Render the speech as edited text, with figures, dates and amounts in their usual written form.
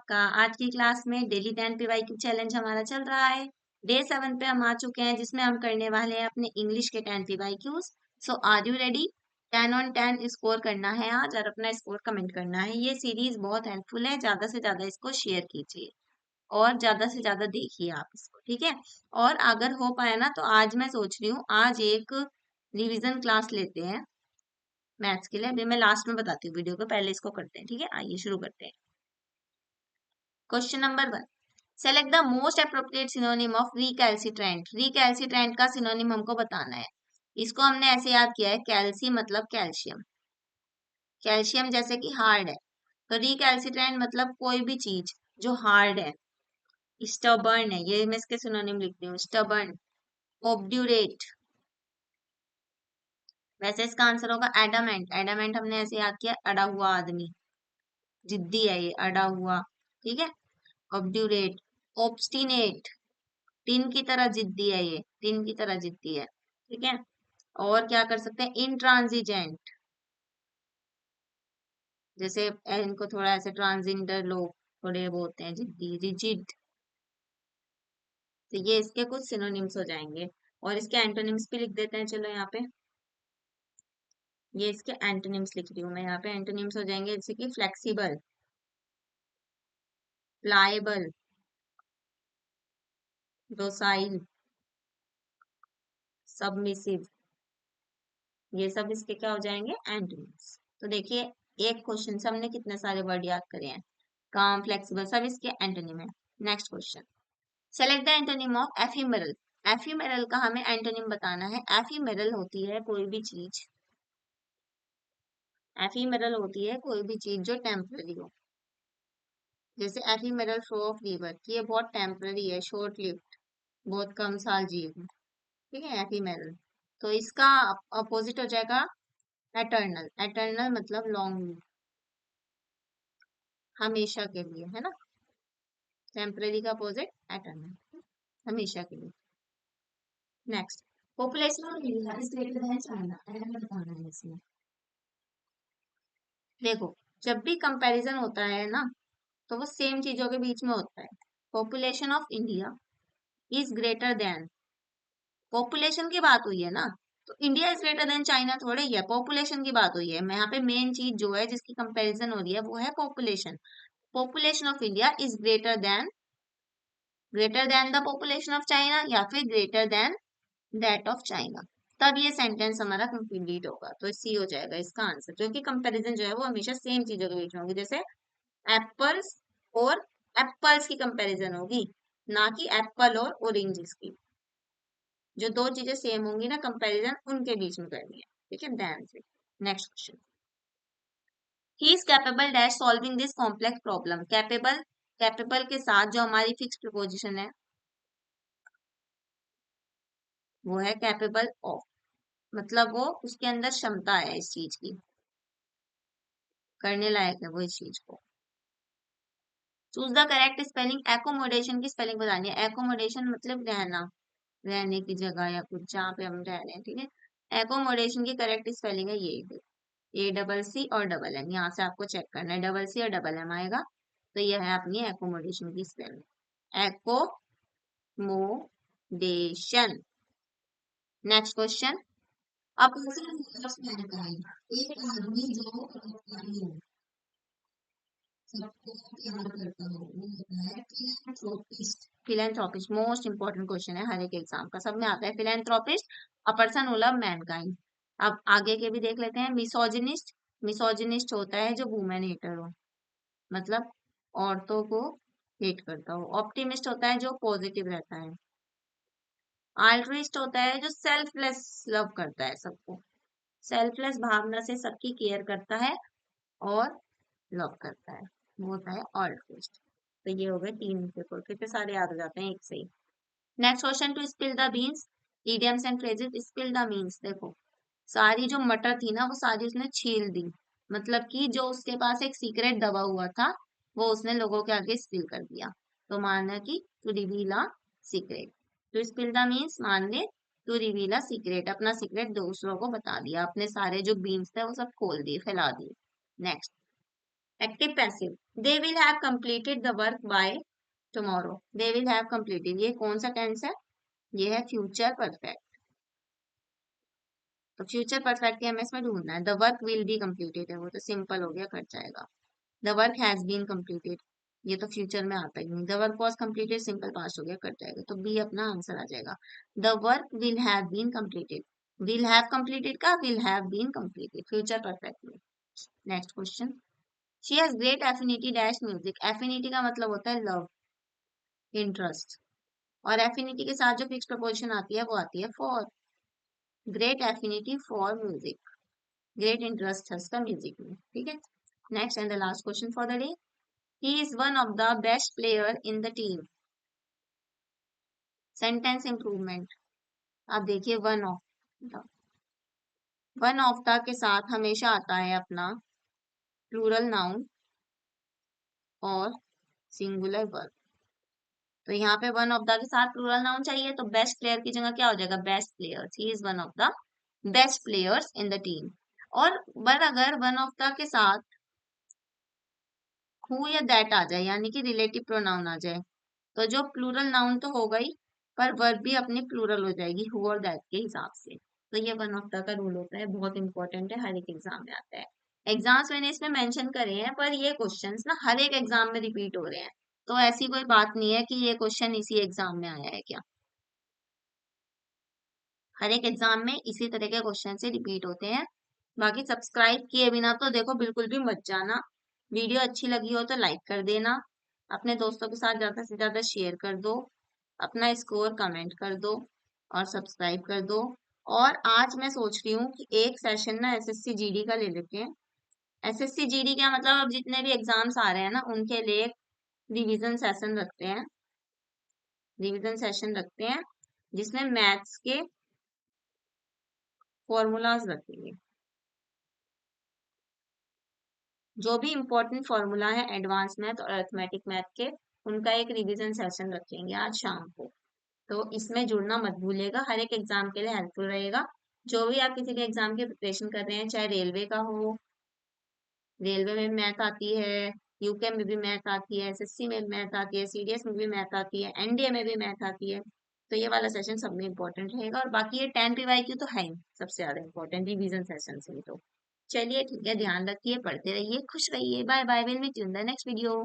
आपका। आज की क्लास में डेली 10 PYQ चैलेंज हमारा चल रहा है। डे 7 पे हम आ चुके हैं, जिसमें हम करने वाले हैं अपने इंग्लिश के 10 PYQs। So are you ready? 10 on 10 score करना है आज और अपना स्कोर कमेंट करना है। ये सीरीज बहुत हेल्पफुल है, ज्यादा से ज्यादा इसको शेयर कीजिए और ज्यादा से ज्यादा देखिए आप इसको, ठीक है। और अगर हो पाए ना, तो आज मैं सोच रही हूँ आज एक रिवीजन क्लास लेते हैं मैथ्स के लिए। अभी मैं लास्ट में बताती हूँ वीडियो को, पहले इसको करते हैं, ठीक है। आइए शुरू करते हैं। Question number 1, select the most appropriate synonym of recalcitrant. Recalcitrant का सिनोनिम हमको बताना है। इसको हमने ऐसे याद किया है, कैल्सी मतलब कैल्शियम, कैल्शियम जैसे कि हार्ड है, तो रिकैल्सिट्रेंट मतलब कोई भी चीज जो हार्ड है। स्टबर्न है, ये मैं इसके सिनोनिम लिखती हूँ, स्टबर्न, ऑब्ड्यूरेट। वैसे इसका आंसर होगा एडामेंट। एडामेंट हमने ऐसे याद किया, अड़ा हुआ आदमी, जिद्दी है ये, अड़ा हुआ, ठीक है। ऑब्ड्यूरेट, ऑब्स्टिनेट, टिन की तरह जिद्दी है ये, टिन की तरह जिद्दी है, ठीक है। और क्या कर सकते हैं, इंट्रांसिजेंट, जैसे इनको थोड़ा ऐसे ट्रांसजेंडर लोग थोड़े वो होते हैं जिद्दी, रिजिड। तो ये इसके कुछ सिनोनिम्स हो जाएंगे। और इसके एंटोनिम्स भी लिख देते हैं, चलो यहाँ पे ये इसके एंटोनिम्स लिख रही हूँ मैं यहाँ पे। एंटोनिम्स हो जाएंगे जैसे कि फ्लेक्सिबल, प्लाएबल, डोसाइल, सबमिसिव। ये सब इसके क्या हो जाएंगे, एंटोनिम्स। तो देखिए, एक क्वेश्चन से हमने कितने सारे वर्ड याद करे हैं, काम, फ्लेक्सिबल, सब इसके एंटोनिम है। Next question, select the antonym of ephemeral. Ephemeral का हमें एंटोनिम बताना है। एफिमेरल होती है कोई भी चीज, एफिमेरल होती है कोई भी चीज जो टेम्पररी हो। जैसे एफिमेरल फ्लो ऑफ रिवर, कि ये बहुत टेम्पररी है, शॉर्ट लिव्ड, बहुत कम साल जिएगी, ठीक है, एफिमेरल। तो इसका अपोजिट हो जाएगा एटर्नल। एटर्नल मतलब लॉन्ग, हमेशा के लिए, है ना। टेम्पररी का अपोजिट एटर्नल, हमेशा के लिए। Next, population of India is greater than China, eternal बताना है इसमें। देखो, जब भी कंपैरिजन होता है ना, तो वो सेम चीजों के बीच में होता है। Population of India is greater than, population की बात हुई है ना, तो India is greater than China थोड़े ही है, पॉपुलेशन की बात हुई है। मैं यहाँ पे मेन चीज जो है जिसकी कंपैरिजन हो रही है वो है population. Population of India is greater than the population of China, या फिर greater than that of China. तब ये सेंटेंस हमारा कंप्लीट होगा। तो सी हो जाएगा इसका आंसर, क्योंकि कंपैरिजन जो है वो हमेशा सेम चीजों के बीच में होगी। जैसे एप्पल्स और एप्पल्स की कंपैरिजन होगी, ना कि एप्पल और ऑरेंजेस की। जो दो चीजें सेम होंगी ना, कंपैरिजन उनके बीच में करनी है, ठीक है, ध्यान से। Next question, he is capable dash solving this complex problem. Capable, capable के साथ जो हमारी फिक्स प्रीपोजिशन है वो है कैपेबल ऑफ, मतलब वो उसके अंदर क्षमता है इस चीज की, करने लायक है वो इस चीज को। Choose the correct spelling. Accommodation की स्पेलिंग बतानी है। एकोमोडेशन मतलब रहना, रहने की जगह या कुछ जहाँ पे हम रह रहे हैं, ठीक है। एकोमोडेशन की करेक्ट स्पेलिंग है ये, ए डबल सी और डबल एम, यहाँ से आपको चेक करना है, डबल सी और डबल एम आएगा, तो ये है अपनी एकोमोडेशन की स्पेलिंग, एकोमोडेशन। नेक्स्ट क्वेश्चन, अब एक आदमी जो सबको प्यार करता हो वो होता है philanthropist. Philanthropist most important question है, हर एक एग्जाम का, सब में आता है। Philanthropist, a person who love Mankind. अब आगे के भी देख लेते हैं। मिसोजिनिस्ट, मिसोजिनिस्ट होता है जो वुमेन हेटर हो, मतलब औरतों को हेट करता हो। ऑप्टिमिस्ट होता है जो पॉजिटिव रहता है। आल्ट्रुइस्ट होता है जो सेल्फलेस लव करता है सबको, सेल्फलेस भावना से सबकी केयर करता है और लव करता है, वो होता है ऑल्ट्रुइस्ट। तो ये हो गए तीन पेपर, कितने सारे याद हो जाते हैं एक से ही। Next question, to spill the beans, idioms and phrases. Spill the means, देखो सारी जो मटर थी ना वो सारी उसने छील दी, मतलब कि जो उसके पास एक सीक्रेट दबा हुआ था वो उसने लोगों के आगे स्पिल कर दिया। तो माना कि to reveal a secret, to spill the beans मान ले टू रिवील अ सीक्रेट, अपना सीक्रेट दूसरों को बता दिया, अपने सारे जो बीन्स थे वो सब खोल दिए, फैला दिए। Next, active passive, they will have completed the work by tomorrow, they will have completed, ये कौन सा टेंस है? ये है फ्यूचर परफेक्ट। तो फ्यूचर परफेक्ट के हमें इसमें ढूंढना है। The work will be completed है, वो तो सिंपल हो गया, कट जाएगा। The work has been completed, ये तो फ्यूचर में आता ही नहीं। The work was completed, simple past हो गया, कट जाएगा, तो बी अपना आंसर आ जाएगा। The work will have been completed, will have completed का will have been completed, future perfect में। Next question, she has great affinity dash music, affinity का मतलब होता है लव, इंटरेस्ट, और एफिनिटी के साथ जो फिक्स प्रपोजिशन आती है वो आती है for. Great affinity for music, great interest है उसका म्यूजिक में, ठीक है। Next and the last question for the day, he is one of the best player in the team, sentence improvement. आप देखिए वन ऑफ द के साथ हमेशा आता है अपना प्लूरल नाउन और सिंगुलर वर्ब। तो यहाँ पे वन ऑफ द के साथ प्लूरल नाउन चाहिए, तो बेस्ट प्लेयर की जगह क्या हो जाएगा? Best players, he is one of the best players in the team. और पर अगर वन ऑफ द के साथ हु या दैट आ जाए, यानी कि रिलेटिव प्रोनाउन आ जाए, तो जो प्लूरल नाउन तो होगा ही, पर वर्ब भी अपनी प्लूरल हो जाएगी हु और दैट के हिसाब से। तो ये वन ऑफ द का रूल होता है, बहुत इंपॉर्टेंट है, हर एक एग्जाम में आता है। एग्जाम्स मैंने इसमें मेंशन करे हैं, पर ये क्वेश्चंस ना हर एक एग्जाम में रिपीट हो रहे हैं, तो ऐसी कोई बात नहीं है कि ये क्वेश्चन इसी एग्जाम में आया है क्या। हर एक एग्जाम में इसी तरह के क्वेश्चन से रिपीट होते हैं। बाकी सब्सक्राइब किए बिना तो देखो बिल्कुल भी मत जाना। वीडियो अच्छी लगी हो तो लाइक कर देना, अपने दोस्तों के साथ ज्यादा से ज्यादा शेयर कर दो, अपना स्कोर कमेंट कर दो और सब्सक्राइब कर दो। और आज मैं सोच रही हूँ कि एक सेशन ना एसएससी जीडी का ले लेते हैं। एसएससी जीडी क्या मतलब, अब जितने भी एग्जाम्स आ रहे हैं ना उनके लिए रिवीजन सेशन रखते हैं, रिवीजन सेशन रखते हैं जिसमें मैथ्स के फॉर्मूलाज रखेंगे, जो भी इम्पोर्टेंट फॉर्मूला है एडवांस मैथ और अरिथमेटिक मैथ के, उनका एक रिवीजन सेशन रखेंगे आज शाम को। तो इसमें जुड़ना मत भूलिएगा, हर एक एग्जाम के लिए हेल्पफुल रहेगा। जो भी आप किसी के एग्जाम की प्रिपरेशन कर रहे हैं, चाहे रेलवे का हो, रेलवे में मैथ आती है, यूके में भी मैथ आती है, एसएससी में मैथ आती है, सीडीएस में भी मैथ आती है, एनडीए में भी मैथ आती है, तो ये वाला सेशन सब में इम्पोर्टेंट रहेगा। और बाकी ये 10 पीवाईक्यू तो है ही सबसे ज्यादा इम्पोर्टेंट रिवीजन सेशन से ही। तो चलिए ठीक है, ध्यान रखिए, पढ़ते रहिए, खुश रहिए, bye bye, will meet you in the next video.